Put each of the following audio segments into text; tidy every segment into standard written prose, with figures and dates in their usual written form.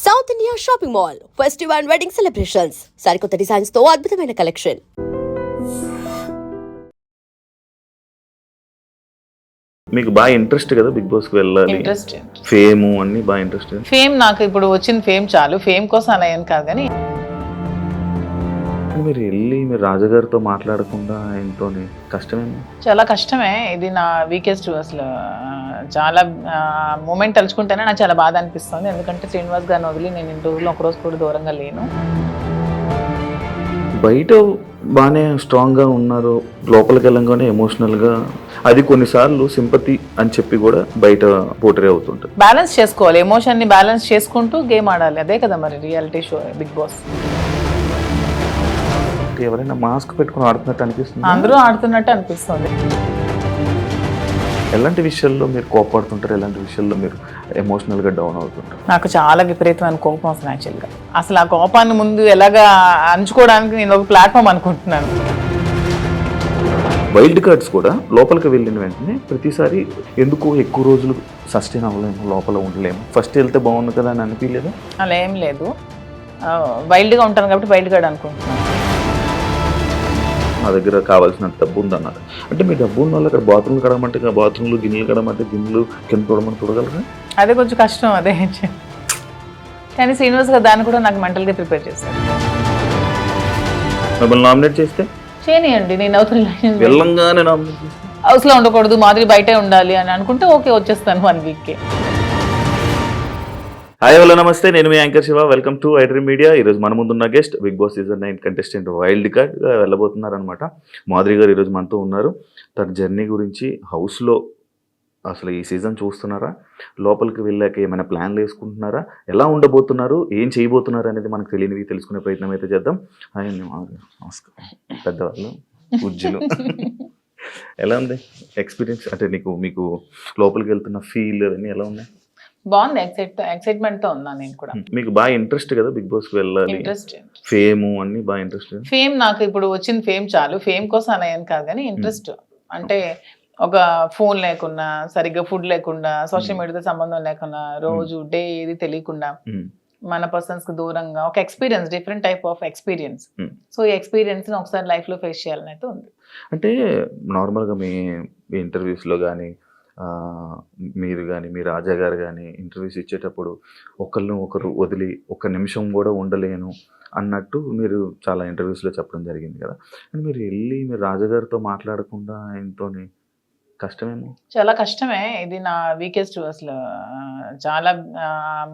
South India shopping mall festival and wedding celebrations సరికొత్త designs తో అద్భుతమైన కలెక్షన్. మీకు బాగా ఇంట్రెస్ట్ కదా బిగ్ బాస్ కి వెళ్ళాలి, ఇంట్రెస్ట్ ఫేమ్ అన్ని బాగా ఇంట్రెస్ట్. ఫేమ్ నాకు ఇప్పుడు వచ్చిన ఫేమ్ చాలు, ఫేమ్ కోసం అలా ఏం కాదు. కానీ మీరు వెళ్ళి మీరు రాజుగారితో మాట్లాడకుండా ఆయనతో కష్టమేనా? చాలా కష్టమే. ఇది నా వీకెస్ట్ అసలు. చాలా మూమెంట్ తలుచుకుంటేనే నాకు చాలా బాధ అనిపిస్తుంది. ఎందుకంటే శ్రీనివాస్ గారిని వదిలి నేను ఇన్ని రోజులు ఒక రోజు కూడా దూరంగా లేను. బయట బాగానే స్ట్రాంగ్గా ఉన్నారు, లోపలికి వెళ్ళంగానే ఎమోషనల్గా, అది కొన్నిసార్లు సింపతి అని చెప్పి కూడా బయట పోర్ట్రే అవుతుంటుంది. బ్యాలెన్స్ చేసుకోవాలి, ఎమోషన్ని బ్యాలెన్స్ చేసుకుంటూ గేమ్ ఆడాలి. అదే కదా మరి రియాలిటీ షో బిగ్ బాస్. ఎవరైనా మాస్క్ పెట్టుకుని ఆడుతున్నట్టు అనిపిస్తుంది, అందరూ ఆడుతున్నట్టు అనిపిస్తుంది. ఎలాంటి విషయాల్లో మీరు కోపడుతుంటారు, ఎలాంటి విషయాల్లో మీరు ఎమోషనల్గా డౌన్ అవుతుంటారు? నాకు చాలా విపరీతమైన కోపం వస్తుంది యాక్చువల్గా. అసలు ఆ కోపాన్ని ముందు ఎలాగా అంచుకోవడానికి నేను ఒక ప్లాట్ఫామ్ అనుకుంటున్నాను. వైల్డ్ కార్డ్స్ కూడా లోపలికి వెళ్ళిన వెంటనే ప్రతిసారి ఎందుకు ఎక్కువ రోజులు సస్టైన్ అవ్వలేము, లోపల ఉండలేము, ఫస్ట్ వెళ్తే బాగుంది కదా అని అనిపించలేదు? అలా ఏం లేదు, వైల్డ్గా ఉంటాను కాబట్టి వైల్డ్ కార్డ్ అనుకుంటున్నాను. మా దగ్గర కావాల్సినంత డబ్బు ఉందన్నారు అంటే, మీ డబ్బు ఉన్న వాళ్ళు అక్కడ బాత్రూమ్లు కడగమంటే బాత్రూమ్లు, గిన్నెలు కడగమంటే గిన్నెలు, కింద చూడమని చూడగలరా? అదే కొంచెం కష్టం అదే. కానీ శ్రీనివాస్ గారు దాన్ని కూడా నాకు మెంటల్గా ప్రిపేర్ చేశారు. మిమ్మల్ని నామినేట్ చేస్తే చేయనియండి, నేను అవుతున్న వెళ్ళంగానే నామినేట్ చేస్తే హౌస్లో ఉండకూడదు, మాదిరి బయటే ఉండాలి అని అనుకుంటే ఓకే వచ్చేస్తాను 1 వీక్కి. హాయ్ హలో నమస్తే, నేను మీ anchor Shiva. Welcome to iDream media. ఈరోజు మన ముందున్న guest Big Boss season 9 contestant wild కార్డ్గా వెళ్ళబోతున్నారు అనమాట. మాధురి గారు ఈరోజు మనతో ఉన్నారు. తన జర్నీ గురించి, హౌస్లో అసలు ఈ సీజన్ చూస్తున్నారా, లోపలికి వెళ్ళాక ఏమైనా ప్లాన్లు వేసుకుంటున్నారా, ఎలా ఉండబోతున్నారు, ఏం చేయబోతున్నారు అనేది మనకు తెలియనివి తెలుసుకునే ప్రయత్నం అయితే చేద్దాం. హాయ్ అండి, నమస్కారం. పెద్దవాళ్ళు, పూజ్యులు. ఎలా ఉంది ఎక్స్పీరియన్స్? అంటే మీకు లోపలికి వెళ్తున్న ఫీల్ అవన్నీ ఎలా ఉన్నాయి? బాగుంది, ఎక్సైట్మెంట్ తో ఉన్నా నేను కూడా. మీకు బాగా ఇంట్రెస్ట్ కదా బిగ్ బాస్ కి వెళ్ళాలి, ఇంట్రెస్ట్ ఫేమ్ అన్ని బాగా ఇంట్రెస్ట్. ఫేమ్ నాకు ఇప్పుడు వచ్చిన ఫేమ్ చాలు, ఫేమ్ కోసం అలా ఏం కాదు. కానీ ఇంట్రెస్ట్ అంటే ఒక ఫోన్ లేకుండా, సరిగ్గా ఫుడ్ లేకుండా, సోషల్ మీడియాతో సంబంధం లేకుండా, రోజు డే ఏది తెలియకుండా మన పర్సన్స్ కి దూరంగా ఒక experience, different type of experience. So ఈ ఎక్స్పీరియన్స్ ఒకసారి లైఫ్ లో ఫేస్ చేయాలని అయితే ఉంది. అంటే నార్మల్గా మీ ఇంటర్వ్యూస్లో కానీ, మీరు కానీ, మీ రాజా గారు కానీ ఇంటర్వ్యూస్ ఇచ్చేటప్పుడు ఒకరు వదిలి ఒక్క నిమిషం కూడా ఉండలేను అన్నట్టు మీరు చాలా ఇంటర్వ్యూస్లో చెప్పడం జరిగింది కదా. కానీ మీరు వెళ్ళి మీరు రాజాగారితో మాట్లాడకుండా ఆయనతో కష్టమేమో? చాలా కష్టమే. ఇది నా వీకెస్ట్ అసలు. చాలా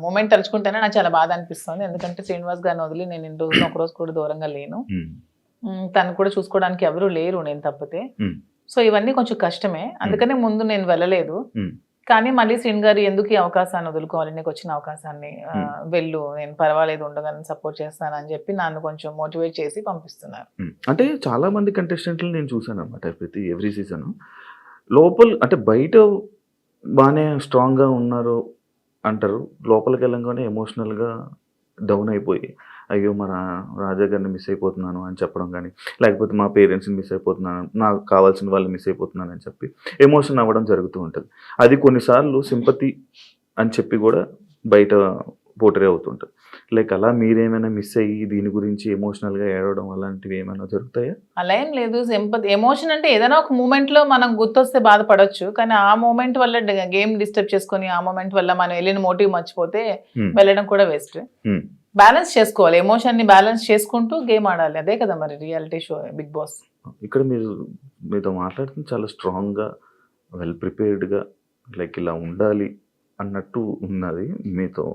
మూమెంట్ తలుచుకుంటేనే నాకు చాలా బాధ అనిపిస్తుంది. ఎందుకంటే శ్రీనివాస్ గారిని వదిలి నేను ఇన్ని రోజులు ఒక రోజు కూడా దూరంగా లేను. తను కూడా చూసుకోవడానికి ఎవరు లేరు నేను తప్పితే. సో ఇవన్నీ కొంచెం కష్టమే, అందుకనే ముందు నేను వెళ్ళలేదు. కానీ మళ్ళీ శ్రీని గారు ఎందుకు ఈ అవకాశాన్ని వదులుకోవాలి, నీకు వచ్చిన అవకాశాన్ని వెళ్ళు, నేను పర్వాలేదు ఉండగానే సపోర్ట్ చేస్తాను అని చెప్పి నన్ను కొంచెం మోటివేట్ చేసి పంపిస్తున్నారు. అంటే చాలా మంది కంటెస్టెంట్లు నేను చూసాను అనమాట, ప్రతి ఎవ్రీ సీజన్ అంటే బయట బాగానే స్ట్రాంగ్గా ఉన్నారు అంటారు, లోపలికి వెళ్ళంగానే ఎమోషనల్గా డౌన్ అయిపోయి అయ్యో మన రాజా గారిని మిస్ అయిపోతున్నాను అని చెప్పడం కానీ, లేకపోతే మా పేరెంట్స్ని మిస్ అయిపోతున్నాను, నాకు కావాల్సిన వాళ్ళు మిస్ అయిపోతున్నాను అని చెప్పి ఎమోషన్ అవ్వడం జరుగుతూ ఉంటుంది. అది కొన్నిసార్లు సింపతి అని చెప్పి కూడా బయట పోర్ట్రే అవుతుంటుంది. లైక్ అలా మీరేమైనా మిస్ అయ్యి దీని గురించి ఎమోషనల్గా ఏడవడం అలాంటివి ఏమైనా జరుగుతాయా? అలా ఏం లేదు. సింపతి, ఎమోషన్ అంటే ఏదైనా ఒక మూమెంట్లో మనం గుర్తొస్తే బాధపడవచ్చు. కానీ ఆ మూమెంట్ వల్ల గేమ్ డిస్టర్బ్ చేసుకొని, ఆ మూమెంట్ వల్ల మనం వెళ్ళిన మోటివ్ మర్చిపోతే వెళ్ళడం కూడా వేస్ట్. బ్యాలెన్స్ చేసుకోవాలి, ఎమోషన్ని బ్యాలెన్స్ చేసుకుంటూ గేమ్ ఆడాలి. అదే కదా మరి రియాలిటీ షో బిగ్ బాస్. ఇక్కడ మీతో మాట్లాడుతుంది చాలా స్ట్రాంగ్గా, వెల్ ప్రిపేర్డ్గా, లైక్ ఇలా ఉండాలి అన్నట్టు ఉన్నది. మీతో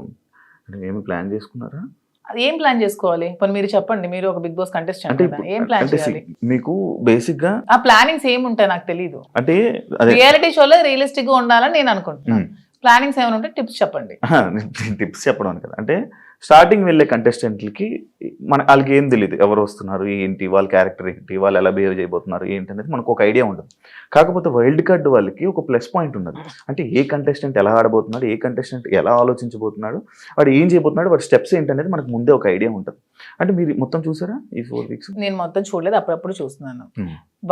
ఏమి ప్లాన్ చేసుకున్నారా? అది ఏం ప్లాన్ చేసుకోవాలి? పోనీ మీరు చెప్పండి, మీరు ఒక బిగ్ బాస్ కంటెస్టెంట్ కదా, ఏం ప్లాన్ చేయాలి? మీకు బేసిక్గా ఆ ప్లానింగ్స్ ఏమి ఉంటాయి నాకు తెలియదు. అంటే రియాలిటీ షోలో రియలిస్టిక్ గా ఉండాలని నేను అనుకుంటున్నాను. ప్లానింగ్స్ ఏమైనా ఉంటే టిప్స్ చెప్పండి. టిప్స్ చెప్పడం కదా, అంటే స్టార్టింగ్ వెళ్ళే కంటెస్టెంట్లకి వాళ్ళకి ఏం తెలియదు, ఎవరు వస్తున్నారు ఏంటి, వాళ్ళ క్యారెక్టర్ ఏంటి, వాళ్ళు ఎలా బిహేవ్ చేయబోతున్నారు ఏంటి అనేది మనకు ఒక ఐడియా ఉంటుంది. కాకపోతే వైల్డ్ కార్డ్ వాళ్ళకి ఒక ప్లస్ పాయింట్ ఉన్నది. అంటే ఏ కంటెస్టెంట్ ఎలా ఆడబోతున్నాడు, ఏ కంటెస్టెంట్ ఎలా ఆలోచించబోతున్నాడు, వాడు ఏం చేయబోతున్నాడు, వాడి స్టెప్స్ ఏంటి అనేది మనకు ముందే ఒక ఐడియా ఉంటుంది. అంటే మీరు మొత్తం చూసారా ఈ 4 weeks? నేను మొత్తం చూడలేదు, అప్పుడప్పుడు చూస్తున్నాను.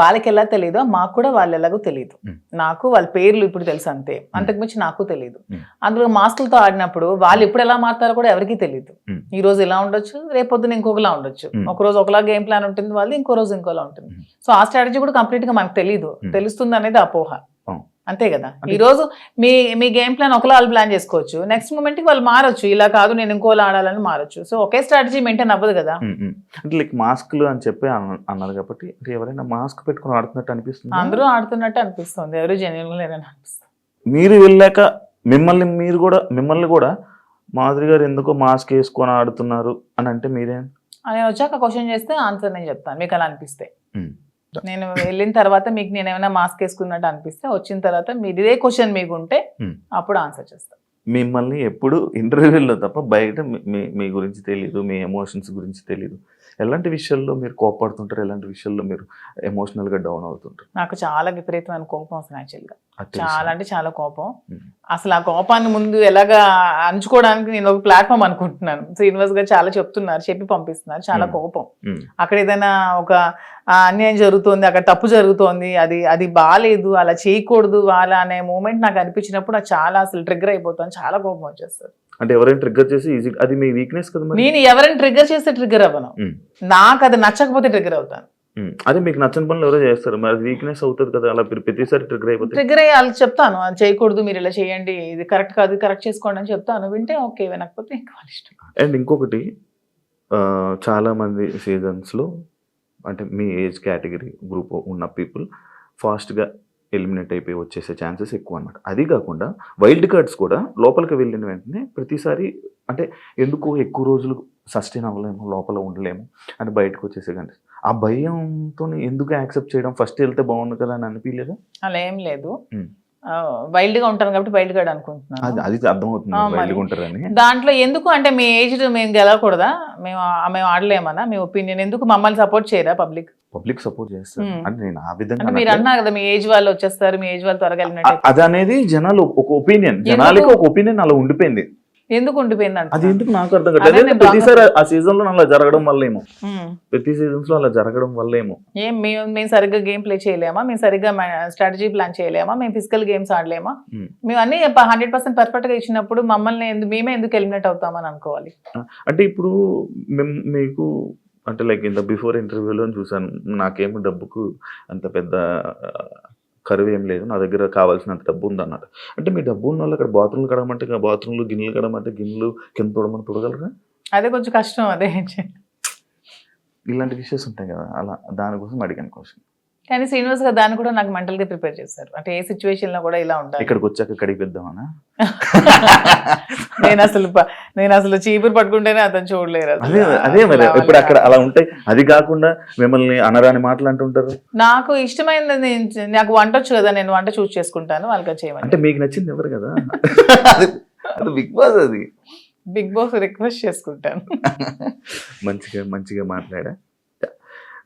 వాళ్ళకి ఎలా తెలియదో మాకు కూడా వాళ్ళు ఎలాగో తెలియదు. నాకు వాళ్ళ పేర్లు ఇప్పుడు తెలుసు అంతే, అంతకుమించి నాకు తెలియదు. అందులో మాస్కులతో ఆడినప్పుడు వాళ్ళు ఎప్పుడు ఎలా మారుతారో కూడా ఎవరికీ తెలియదు. ఈ రోజు ఇలా ఉండొచ్చు, రేపొద్దున ఇంకొకలా ఉండొచ్చు. ఒక రోజు ఒకలా గేమ్ ప్లాన్ ఉంటుంది వాళ్ళు, ఇంకో రోజు ఇంకోలా ఉంటుంది. సో ఆ స్ట్రాటజీ కూడా కంప్లీట్ గా మనకు తెలియదు, తెలుస్తుంది అనేది అపోహ, అంతే కదా. ఈ రోజు మీ గేమ్ ప్లాన్ ఒకలా వాళ్ళు ప్లాన్ చేసుకోవచ్చు, నెక్స్ట్ మూమెంట్ కి వాళ్ళు మారొచ్చు, ఇలా కాదు నేను ఇంకోలా ఆడాలని మారొచ్చు. సో ఒకే స్ట్రాటజీ మెయింటైన్ అవ్వదు కదా. అంటే లైక్ మాస్క్లు అని చెప్పి అన్నారు కాబట్టి ఎవరైనా మాస్క్ పెట్టుకుని ఆడుతున్నట్టు అనిపిస్తుంది, అందరూ ఆడుతున్నట్టు అనిపిస్తుంది, ఎవరు జెన్యున్ లేదని అనిపిస్తుంది. మీరు వెళ్ళాక మిమ్మల్ని కూడా మాధురి గారు ఎందుకో మాస్క్ వేసుకొని ఆడుతున్నారు అని అంటే మీరేం? నేను వచ్చాక క్వశ్చన్ చేస్తే ఆన్సర్ నేను చెప్తాను, మీకు అలా అనిపిస్తే. నేను వెళ్ళిన తర్వాత మీకు నేను ఏమైనా మాస్క్ వేసుకున్నట్టు అనిపిస్తే, వచ్చిన తర్వాత మీరు ఇదే క్వశ్చన్ మీకు ఉంటే అప్పుడు ఆన్సర్ చేస్తాను. మిమ్మల్ని ఎప్పుడు ఇంటర్వ్యూలో తప్ప బయట మీ గురించి తెలియదు, మీ ఎమోషన్స్ గురించి తెలియదు. ఎలాంటి విషయాల్లో మీరు కోపడుతుంటారు, ఎలాంటి విషయాల్లో మీరు ఎమోషనల్గా డౌన్ అవుతుంటారు? నాకు చాలా విపరీతమైన కోపం వస్తుంది యాక్చువల్గా, చాలా అంటే చాలా కోపం. అసలు ఆ కోపాన్ని ముందు ఎలాగా అంచుకోవడానికి నేను ఒక ప్లాట్ఫామ్ అనుకుంటున్నాను. శ్రీనివాస్ గారు చాలా చెప్తున్నారు, చెప్పి పంపిస్తున్నారు. చాలా కోపం, అక్కడ ఏదైనా ఒక అన్యాయం జరుగుతోంది, అక్కడ తప్పు జరుగుతోంది, అది బాగాలేదు, అలా చేయకూడదు అలా అనే మూమెంట్ నాకు అనిపించినప్పుడు నాకు చాలా అసలు ట్రిగ్గర్ అయిపోతాను, చాలా కోపం వచ్చేస్తుంది. అంటే ఎవరైనా ట్రిగ్గర్ చేసి అది మీ వీక్నెస్ కదా. నేను ఎవరైనా ట్రిగ్గర్ చేస్తే ట్రిగ్గర్ అవ్వను, నాకు అది నచ్చకపోతే ట్రిగ్గర్ అవుతాను. అదే మీకు నచ్చని పనులు ఎవరో చేస్తారు, మరి అది వీక్నెస్ అవుతుంది కదా, అలా ప్రతిసారి ట్రిగ్గర్ అయిపోతుంది. ట్రిగ్గర్ అయ్యి వాళ్ళకి చెప్తాను, అది చేయకూడదు, మీరు ఇలా చేయండి, ఇది కరెక్ట్ కాదు, కరెక్ట్ చేసుకోండి అని చెప్తాను. వింటే ఓకే, వినకపోతే ఇంకా వాళ్ళ ఇష్టం. అండ్ ఇంకొకటి, చాలా మంది సీజన్స్లో అంటే మీ ఏజ్ కేటగిరీ గ్రూప్ ఉన్న పీపుల్ ఫాస్ట్గా ఎలిమినేట్ అయిపోయి వచ్చేసే ఛాన్సెస్ ఎక్కువ అనమాట. అది కాకుండా వైల్డ్ కార్డ్స్ కూడా లోపలికి వెళ్ళిన వెంటనే ప్రతిసారి అంటే ఎందుకు ఎక్కువ రోజులు సస్టైన్ అవ్వలేము, లోపల ఉండలేము అని బయటకు వచ్చేసే కంటే ఆ భయంతో ఎందుకు యాక్సెప్ట్ చేయడం, ఫస్ట్ వెళ్తే బాగుంది కదా అని అనిపించలేదు? అలా ఏం లేదు, వైల్డ్ గా ఉంటాను కాబట్టి వైల్డ్ కార్డ్ అనుకుంటున్నాను. అది అర్థమవుతుంది. దాంట్లో ఎందుకు అంటే మీ ఏజ్ మేము గెలవకూడదా, మేము ఆడలేమన్నా, మీ ఒపీనియన్ ఎందుకు, మమ్మల్ని సపోర్ట్ చేయరా పబ్లిక్ సపోర్ట్ చేస్తారు అంటే నేను ఆ విధంగా మీరు అన్నారు కదా, మీ ఏజ్ వాళ్ళు వచ్చేస్తారు, మీ ఏజ్ వాళ్ళు త్వరగా వెళ్ళినట్టు. అది అనేది జనాలు ఒక ఒపీనియన్, జనాలకి ఒక ఒపీనియన్ అలా ఉండిపోయింది. ఎందుకు ఉండిపోయింది అంటే అది ఎందుకు నాకు అర్థం కాదు. ప్రతిసారి ఆ సీజన్ లో అలా జరగడం వల్లేమో, ప్రతి సీజన్స్ లో అలా జరగడం వల్లేమో. మేము సరిగ్గా గేమ్ ప్లే చేయలేమా, మేము సరిగ్గా స్ట్రాటజీ ప్లాన్ చేయలేమా, మేము ఫిజికల్ గేమ్స్ ఆడలేమా, మేము అన్ని 100% పర్ఫెక్ట్ గా ఇచ్చినప్పుడు మమ్మల్ని మేమే ఎందుకు ఎలిమినేట్ అవుతామని అనుకోవాలి. అంటే ఇప్పుడు మీకు అంటే లైక్ ఇంత బిఫోర్ ఇంటర్వ్యూలో చూసాను, నాకేమో డబ్బుకు అంత పెద్ద కరువు ఏం లేదు, నా దగ్గర కావాల్సినంత డబ్బు ఉందన్నారు. అంటే మీ డబ్బు ఉన్న వాళ్ళు అక్కడ బాత్రూమ్లు కడమంటే బాత్రూమ్లు, గిన్నెలు కడమంటే గిన్నెలు, కింద తోడమని తోడగలరా? అదే కొంచెం కష్టం. అదే ఇలాంటి విషయాలు ఉంటాయి కదా, అలా దానికోసం అడిగాను క్వశ్చన్. కానీ శ్రీనివాస్ గారు దాన్ని కూడా నాకు మెంటల్ గా ప్రిపేర్ చేశారు, అంటే ఏ సిచ్యువేషన్ లో కూడా ఇలా ఉంటాయి. ఇక్కడికి వచ్చాక కడిగిద్దామనా? నేను అసలు చీపురు పట్టుకుంటేనే అతను చూడలేరు. అదే మరి ఇప్పుడు అక్కడ అలా ఉంటాయి. అది కాకుండా మిమ్మల్ని అనరాని మాటలు అంటుంటారు. నాకు ఇష్టమైనది, నాకు వంట వచ్చు కదా, నేను వంట చూస్ చేసుకుంటాను, వాళ్ళకి చేయమని. అంటే మీకు నచ్చింది ఎవరు కదా, అది బిగ్ బాస్, అది బిగ్ బాస్ రిక్వెస్ట్ చేసుకుంటాను. మంచిగా మాట్లాడా.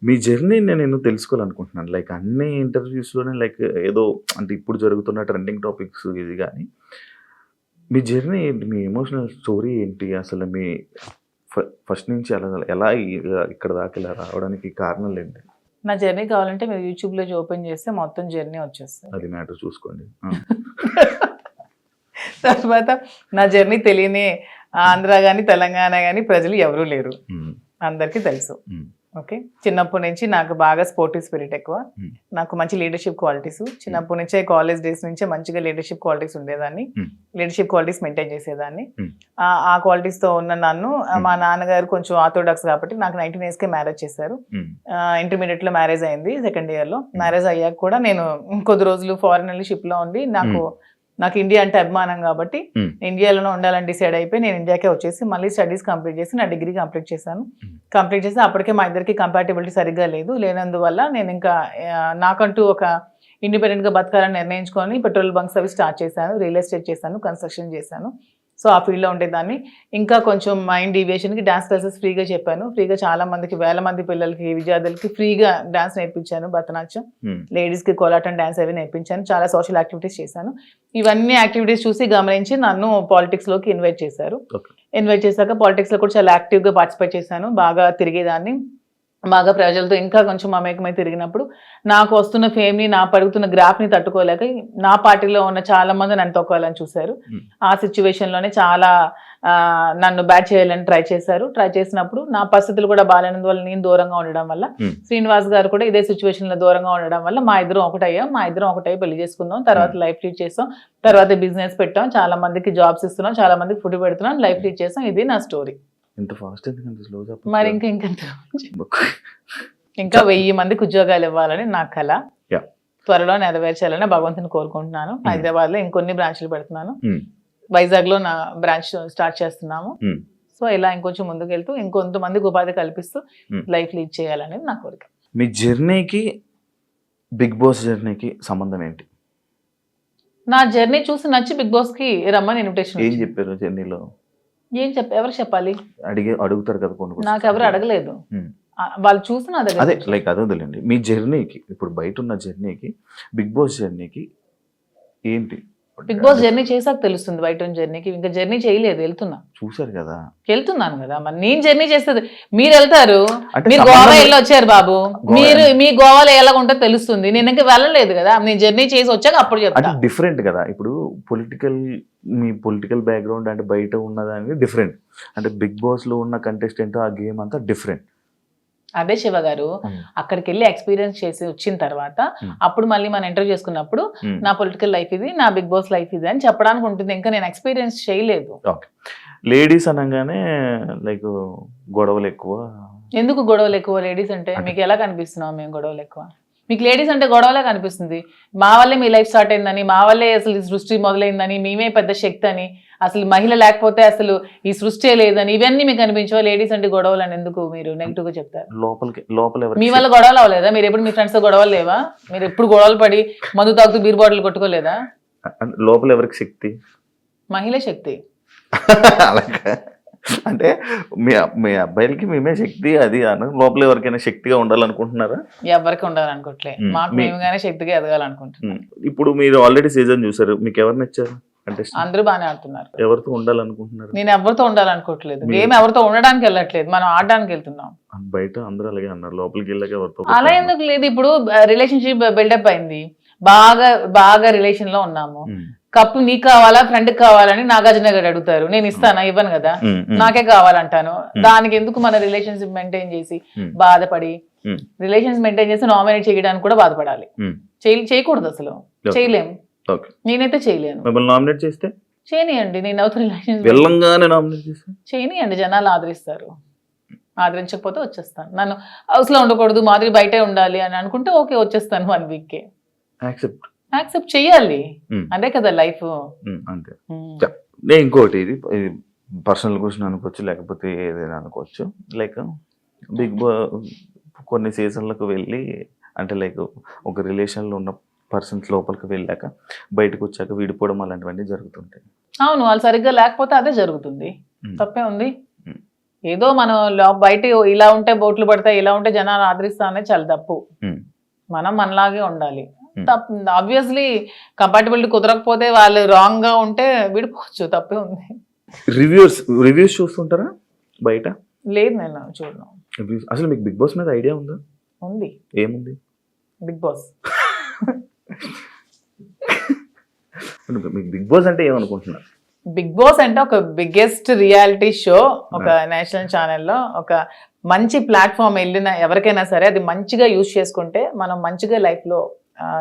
మీ జర్నీ నేను తెలుసుకోవాలనుకుంటున్నాను. లైక్ అన్ని ఇంటర్వ్యూస్లోనే లైక్ ఏదో అంటే ఇప్పుడు జరుగుతున్న ట్రెండింగ్ టాపిక్స్ ఇది, కానీ మీ జర్నీ ఏంటి, మీ ఎమోషనల్ స్టోరీ ఏంటి, అసలు మీ ఫస్ట్ నుంచి ఎలా ఇక్కడ దాకా ఇలా రావడానికి కారణాలు ఏంటి? నా జర్నీ కావాలంటే మీరు యూట్యూబ్లో ఓపెన్ చేస్తే మొత్తం జర్నీ వచ్చేస్తుంది, అది మ్యాటర్ చూసుకోండి. తర్వాత నా జర్నీ తెలియని ఆంధ్ర కానీ తెలంగాణ కానీ ప్రజలు ఎవరూ లేరు, అందరికీ తెలుసు. ఓకే, చిన్నప్పటి నుంచి నాకు బాగా స్పోర్టివ్ స్పిరిట్ ఎక్కువ, నాకు మంచి లీడర్షిప్ క్వాలిటీస్, చిన్నప్పటి నుంచే కాలేజ్ డేస్ నుంచే మంచిగా లీడర్షిప్ క్వాలిటీస్ ఉండేదాన్ని, లీడర్షిప్ క్వాలిటీస్ మెయింటైన్ చేసేదాన్ని. ఆ క్వాలిటీస్ తో ఉన్న నన్ను మా నాన్నగారు కొంచెం ఆర్థోడాక్స్ కాబట్టి నాకు 19 years కే మ్యారేజ్ చేశారు. ఇంటర్మీడియట్ లో మ్యారేజ్ అయింది, సెకండ్ ఇయర్ లో. మ్యారేజ్ అయ్యాక కూడా నేను కొద్ది రోజులు ఫారెన్ వెళ్ళి షిప్ లో ఉండి, నాకు ఇండియా అంటే అభిమానం కాబట్టి ఇండియాలోనే ఉండాలని డిసైడ్ అయిపోయి నేను ఇండియాకే వచ్చేసి మళ్ళీ స్టడీస్ కంప్లీట్ చేసి నా డిగ్రీ కంప్లీట్ చేశాను. కంప్లీట్ చేసి అప్పటికే మా ఇద్దరికి కంపాటిబిలిటీ సరిగ్గా లేనందువల్ల నేను ఇంకా నాకంటూ ఒక ఇండిపెండెంట్గా బతకాలని నిర్ణయించుకొని పెట్రోల్ బంక్స్ అవి స్టార్ట్ చేశాను, రియల్ ఎస్టేట్ చేశాను, కన్స్ట్రక్షన్ చేశాను. సో ఆ ఫీల్డ్లో ఉండేదాన్ని. ఇంకా కొంచెం మైండ్ డీవియేషన్కి డాన్స్ క్లాసెస్ ఫ్రీగా చెప్పాను. ఫ్రీగా చాలా మందికి, వేల మంది పిల్లలకి, విద్యార్థులకి ఫ్రీగా డాన్స్ నేర్పించాను. భరతనాట్యం, లేడీస్కి కోలాటం డాన్స్ అవి నేర్పించాను. చాలా సోషల్ యాక్టివిటీస్ చేశాను. ఇవన్నీ యాక్టివిటీస్ చూసి గమనించి నన్ను పాలిటిక్స్లోకి ఇన్వైట్ చేశారు. ఇన్వైట్ చేశాక పాలిటిక్స్లో కూడా చాలా యాక్టివ్గా పార్టిసిపేట్ చేశాను. బాగా తిరిగేదాన్ని, బాగా ప్రజలతో ఇంకా కొంచెం మమేకమై తిరిగినప్పుడు నాకు వస్తున్న ఫేమ్ని, నా పడుగుతున్న గ్రాఫ్ని తట్టుకోలేక నా పార్టీలో ఉన్న చాలా మంది నన్ను తొక్కాలని చూశారు. ఆ సిచ్యువేషన్లోనే చాలా నన్ను బ్యాట్ చేయాలని ట్రై చేశారు. ట్రై చేసినప్పుడు నా పరిస్థితులు కూడా బాగాలేనందువల్ల, నేను దూరంగా ఉండడం వల్ల, శ్రీనివాస్ గారు కూడా ఇదే సిచ్యువేషన్లో దూరంగా ఉండడం వల్ల మా ఇద్దరం ఒకటై పెళ్లి చేసుకుందాం, తర్వాత లైఫ్ లీడ్ చేస్తాం, తర్వాత బిజినెస్ పెట్టాం, చాలా మందికి జాబ్స్ ఇస్తున్నాం, చాలా మందికి ఫుడ్ పెడుతున్నాం, లైఫ్ లీడ్ చేస్తాం. ఇది నా స్టోరీ. ఇంత ఫాస్ట్ ఎందుకంటే స్లో మరి ఇంకా 1000 మందికి ఉద్యోగాలు ఇవ్వాలని నా కళ. త్వరలో నెరవేర్చాలని భగవంతుని కోరుకుంటున్నాను. హైదరాబాద్ లో ఇంకొన్ని బ్రాంచ్లు పెడుతున్నాను. వైజాగ్ లో నా బ్రాంచ్ స్టార్ట్ చేస్తున్నాము. సో ఇలా ఇంకొంచెం ముందుకు వెళ్తూ ఇంకొంతమందికి ఉపాధి కల్పిస్తూ లైఫ్ లీడ్ చేయాలనేది నా కోరిక. మీ జర్నీకి బిగ్ బాస్ జర్నీకి సంబంధం ఏంటి? నా జర్నీ చూసి నచ్చి బిగ్ బాస్ కి రమ్మని ఇన్విటేషన్. ఏం చెప్పారు జర్నీలో? ఎవరు చెప్పాలి? అడుగుతారు కదా కొన్ని. నాకు ఎవరు అడగలేదు, వాళ్ళు చూసి నా దగ్గర. అదే లైక్ అదే వదిలేండి. మీ జర్నీకి, ఇప్పుడు బయట ఉన్న జర్నీకి బిగ్ బాస్ జర్నీకి ఏంటి? బిగ్ బాస్ జర్నీ చేసాక తెలుస్తుంది బయట ఉన్న జర్నీకి. ఇంకా జర్నీ చేయలేదు, చూసారు కదా, వెళ్తున్నాను కదా. మరి నేను జర్నీ చేస్తుంది, మీరు వెళ్తారు, మీరు గోవా వెళ్ళి వచ్చారు బాబు, మీరు మీ గోవాలో ఎలాగుంటో తెలుస్తుంది. నేను ఇంకా వెళ్ళలేదు కదా, నేను జర్నీ చేసి వచ్చాక అప్పుడు చెప్తాను. డిఫరెంట్ కదా. ఇప్పుడు మీ పొలిటికల్ బ్యాక్గ్రౌండ్ అంటే బయట ఉన్నదానికి డిఫరెంట్, అంటే బిగ్ బాస్ లో ఉన్న కంటెస్టెంట్ ఆ గేమ్ అంతా డిఫరెంట్. అదే శివ గారు, అక్కడికి వెళ్ళి ఎక్స్పీరియన్స్ చేసి వచ్చిన తర్వాత అప్పుడు మళ్ళీ మనం ఇంటర్వ్యూ చేసుకున్నప్పుడు నా పొలిటికల్ లైఫ్ ఇది, నా బిగ్ బాస్ లైఫ్ ఇది అని చెప్పడానికి ఉంటుంది. ఇంకా నేను ఎక్స్పీరియన్స్ చేయలేదు. లేడీస్ అనగానే లైక్ గొడవలు ఎక్కువ. ఎందుకు గొడవలు ఎక్కువ? లేడీస్ అంటే మీకు ఎలా కనిపిస్తున్నాం మేము గొడవలు ఎక్కువ? మీకు లేడీస్ అంటే గొడవలే కనిపిస్తుంది. మా వల్లే మీ లైఫ్ స్టార్ట్ అయిందని, మా వల్లే అసలు ఈ సృష్టి మొదలైందని, మేమే పెద్ద శక్తి అని, అసలు మహిళ లేకపోతే అసలు ఈ సృష్టి లేదని, ఇవన్నీ మీకు అనిపించవా? లేడీస్ అంటే గొడవలు అని ఎందుకు మీరు నెగిటివ్ గా చెప్తారు? మీ వల్ల గొడవలు అవ్వలేదా? మీరు ఎప్పుడు మీ ఫ్రెండ్స్ తో గొడవలు లేవా? మీరు ఎప్పుడు గొడవలు పడి మందు తాగుతూ బీర్ బాటిల్ కొట్టుకోలేదా? లోపల ఎవరికి శక్తి? మహిళ శక్తి. అంటే మీ అబ్బాయిలకి మేమే శక్తి అది అని లోపల ఎవరికైనా శక్తిగా ఉండాలనుకుంటున్నారా? ఎవరికి ఉండాలనుకోవట్లే, మాకు మేముగానే శక్తిగా ఎదగాలనుకుంటున్నాం. ఇప్పుడు మీరు ఆల్రెడీ సీజన్ చూసారు, మీకు ఎవరు నచ్చారు? అంటే అందరూ బాగానే ఆడుతున్నారు. ఎవరితో ఉండాలనుకుంటున్నారు? నేను ఎవరితో ఉండాలనుకోవట్లేదు, గేమ్ ఎవరితో ఉండడానికి వెళ్ళట్లేదు, మనం ఆడడానికి వెళ్తున్నాం. బయట అందరూ అలాగే అన్నారు, లోపలికి వెళ్ళాక ఎవరితో అలా ఎందుకు లేదు? ఇప్పుడు రిలేషన్షిప్ బిల్డప్ అయింది, బాగా రిలేషన్ లో ఉన్నాము, కప్పు నీకు కావాలా ఫ్రెండ్ కావాలని నాగార్జున గారు అడుగుతారు, నేను ఇస్తానా? ఇవ్వను కదా, నాకే కావాలంటాను. దానికి ఎందుకు మన రిలేషన్షిప్ మెయింటైన్ చేసి బాధపడి, రిలేషన్స్ మెయింటైన్ చేసి నామినేట్ చేయడానికి కూడా బాధపడాలి? చేయకూడదు, అసలు చేయలేము. నేనైతే చేయలేను. నామినేట్ చేస్తే చేయనియండి, నేను అవుతున్న రిలేషన్స్ చేయనియండి, జనాలు ఆదరిస్తారు. ఆదరించకపోతే వచ్చేస్తాను. నన్ను హౌస్ లో ఉండకూడదు, మాదిరి బయటే ఉండాలి అని అనుకుంటే ఓకే, వచ్చేస్తాను 1 week కే. యాక్సెప్ట్ చెయ్యాలి, అదే కదా లైఫ్. అంతే. నేను ఇంకోటి, ఇది పర్సనల్ క్వశ్చన్ అనుకోవచ్చు, లేకపోతే ఏదైనా అనుకోవచ్చు. లైక్ బిగ్ బాస్ కొన్ని సీజన్లకు వెళ్ళి, అంటే లైక్ ఒక రిలేషన్లో ఉన్న పర్సన్స్ లోపలికి వెళ్ళాక బయటకు వచ్చాక విడిపోవడం అలాంటివన్నీ జరుగుతుంటాయి. అవును, వాళ్ళు సరిగ్గా లేకపోతే అదే జరుగుతుంది, తప్పే ఉంది. ఏదో మనం బయట ఇలా ఉంటే బోట్లు పడతాయి, ఇలా ఉంటే జనాలు ఆదరిస్తా అనేది చాలా తప్పు. మనం మనలాగే ఉండాలి. ఆబ్వియస్లీ కంపాటబిలిటీ కుదరకపోతే వాళ్ళు రాంగ్ గా ఉంటే విడిపోవచ్చు, తప్పే ఉంది. రివ్యూస్ చూస్తుంటారా బయట? లేదు, నేను చూడను. అసలు మీకు బిగ్ బాస్ మీద ఐడియా ఉందా? ఉంది. ఏముంది? Bigg Boss. మీకు బిగ్ బాస్ అంటే ఏమనుకుంటున్నారు? బిగ్ బాస్ అంటే ఒక బిగ్గెస్ట్ రియాలిటీ షో, ఒక నేషనల్ ఛానల్లో ఒక మంచి ప్లాట్ఫామ్. వెళ్ళిన ఎవరికైనా సరే అది మంచిగా యూజ్ చేసుకుంటే మనం మంచిగా లైఫ్ లో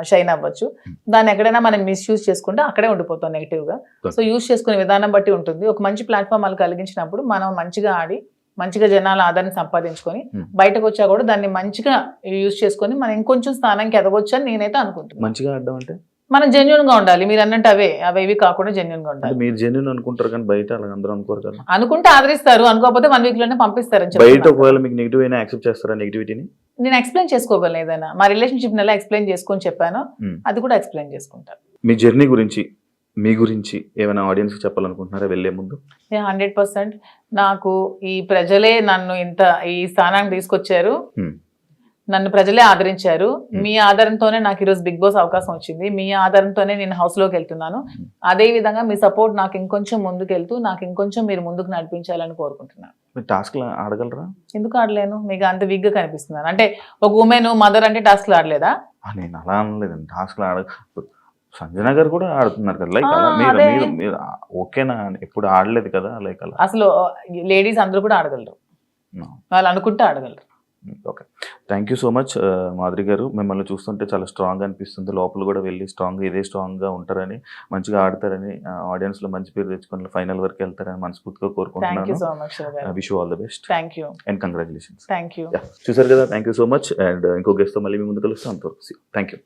షైన్ అవ్వచ్చు. దాన్ని ఎక్కడైనా మనం మిస్యూజ్ చేసుకుంటే అక్కడే ఉండిపోతాం నెగిటివ్ గా. సో యూజ్ చేసుకునే విధానం బట్టి ఉంటుంది. ఒక మంచి ప్లాట్ఫామ్ వాళ్ళు కలిగించినప్పుడు మనం మంచిగా ఆడి మంచిగా జనాల ఆదరణ సంపాదించుకొని బయటకు వచ్చా కూడా దాన్ని మంచిగా యూజ్ చేసుకొని మనం ఇంకొంచెం స్థానానికి ఎదగొచ్చు అని నేనైతే అనుకుంటున్నాను. మంచిగా ఆడడం అంటే మనం జెన్యున్ గా ఉండాలి. మీరు అన్నట్టు అవేవి కాకుండా జెన్యున్ గా ఉండాలి. మీరు జెన్యున్ అనుకుంటారు కానీ బయట అలా అందరూ అనుకోరు కదా. అనుకుంటే ఆదరిస్తారు, అనుకోకపోతే 1 week లోనే పంపిస్తారు. బయట ఒకవేళ మీకు నెగిటివ్ అయినా యాక్సెప్ట్ చేస్తారా? నెగిటివిటీని నేను ఎక్స్ప్లెయిన్ చేసుకోగలను, ఏదైనా మా రిలేషన్షిప్ ఎలా ఎక్స్ప్లెయిన్ చేసుకొని చెప్పాను అది కూడా ఎక్స్ప్లెయిన్ చేసుకుంటాను. మీ జర్నీ గురించి మీ గురించి ఏమైనా ఆడియన్స్కి చెప్పాలనుకుంటున్నారా వెళ్ళే ముందు? 100% నాకు ఈ ప్రజలే నన్ను ఇంత ఈ స్థానానికి తీసుకొచ్చారు, నన్ను ప్రజలే ఆదరించారు. మీ ఆధారంతోనే నాకు ఈరోజు బిగ్ బాస్ అవకాశం వచ్చింది, మీ ఆధారంతోనే నేను హౌస్లోకి వెళ్తున్నాను. అదే విధంగా మీ సపోర్ట్ నాకు ఇంకొంచెం ముందుకెళ్తూ నాకు ఇంకొంచెం మీరు ముందుకు నడిపించాలని కోరుకుంటున్నాను. మీరు టాస్క్లు ఆడగలరా? ఎందుకు ఆడలేను? మీకు అంత వీక్గా కనిపిస్తున్నాను అంటే ఒక ఉమెన్ మదర్ అంటే టాస్క్లు ఆడలేదా? నేను అలా అనలేదండి, టాస్క్లు సంజన గారు కూడా ఆడుతున్నారు కదా, లైక్ అలా మీరు ఓకేనా? ఎప్పుడు ఆడలేదు కదా లైక్ అలా. అసలు లేడీస్ అందరూ కూడా ఆడగలరు, వాళ్ళు అనుకుంటే ఆడగలరు. Okay, thank you so much Madhuri garu. మిమ్మల్ని చూస్తుంటే చాలా స్ట్రాంగ్ అనిపిస్తుంది, లోపల కూడా వెళ్ళి ఇదే స్ట్రాంగ్గా ఉంటారని, మంచిగా ఆడతారని, ఆడియన్స్లో మంచి పేరు తెచ్చుకొని ఫైనల్ వరకు వెళ్తారని మనస్ఫూర్తిగా కోరుకుంటున్నాను. Wish you all the best and congratulations. చూసారు కదా, thank you so much. And ఇంకో గెస్ట్తో మళ్ళీ మీ ముందు కలుస్తాం. అంతవరకు thank you.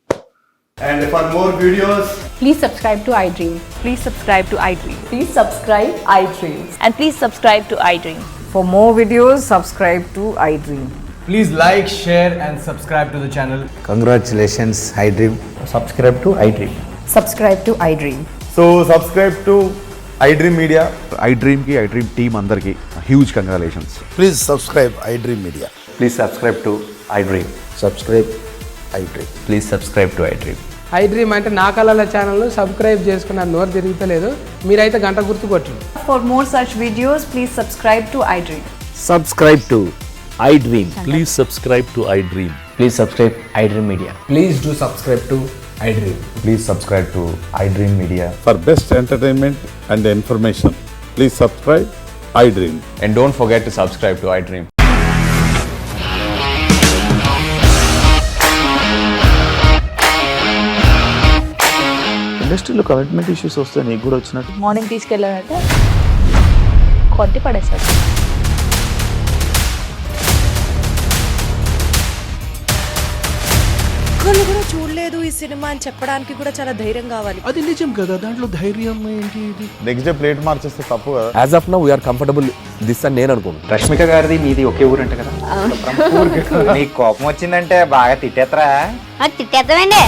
And for more videos, please subscribe to iDream. Please subscribe to iDream. Please subscribe iDream. And please subscribe to iDream. For more videos, subscribe to iDream. please like, share and subscribe to the channel. Congratulations, iDream. Subscribe to iDream. Subscribe to iDream. So subscribe to iDream Media. iDream team andarki huge congratulations. Please subscribe iDream Media. Please subscribe to iDream. Subscribe iDream. Please subscribe to iDream. iDream అంటే నా కళల channel subscribe చేసుకున్న నోరు తిరుగుతలేదు, మీరైతే గంట గుర్తు కొట్టండి. For more such videos, please subscribe to iDream. Subscribe to iDream. Please subscribe to iDream. Please subscribe iDream Media. Please do subscribe to iDream. Please subscribe to iDream Media. For best entertainment and information, please subscribe iDream. And don't forget to subscribe to iDream. ఇండస్ట్రీలో commitment issues వస్తే నీకు కూడా వచ్చినట్టు? Morning తీసుకెళ్ళాలంటే కొట్టి పడేసాడు. ఒక్కళ్ళు కూడా చూడలేదు ఈ సినిమా అని చెప్పడానికి కూడా చాలా ధైర్యం కావాలి. అది నిజం కదా, దాంట్లో ధైర్యం ఏంటి? నెక్స్ట్ డే ప్లేట్ మార్చేస్తే తప్పు కదా. As of now, we are comfortable this అని నేను అనుకుంటున్నాను. రష్మిక గారిది మీది ఒకే ఊరంట కదా. నీకు కోపం వచ్చిందంటే బాగా తిట్టేత్తరా? తిట్టేద్దామండి.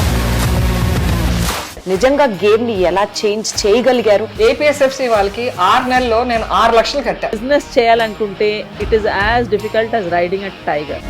నిజంగా గేమ్ ని ఎలా చేంజ్ చేయగలిగారు? ఏపీఎస్ఎఫ్సి వాళ్ళకి 6 నెలల్లో నేను 6 లక్షలు కట్టా. బిజినెస్ చేయాలనుకుంటే it is as difficult as riding a tiger.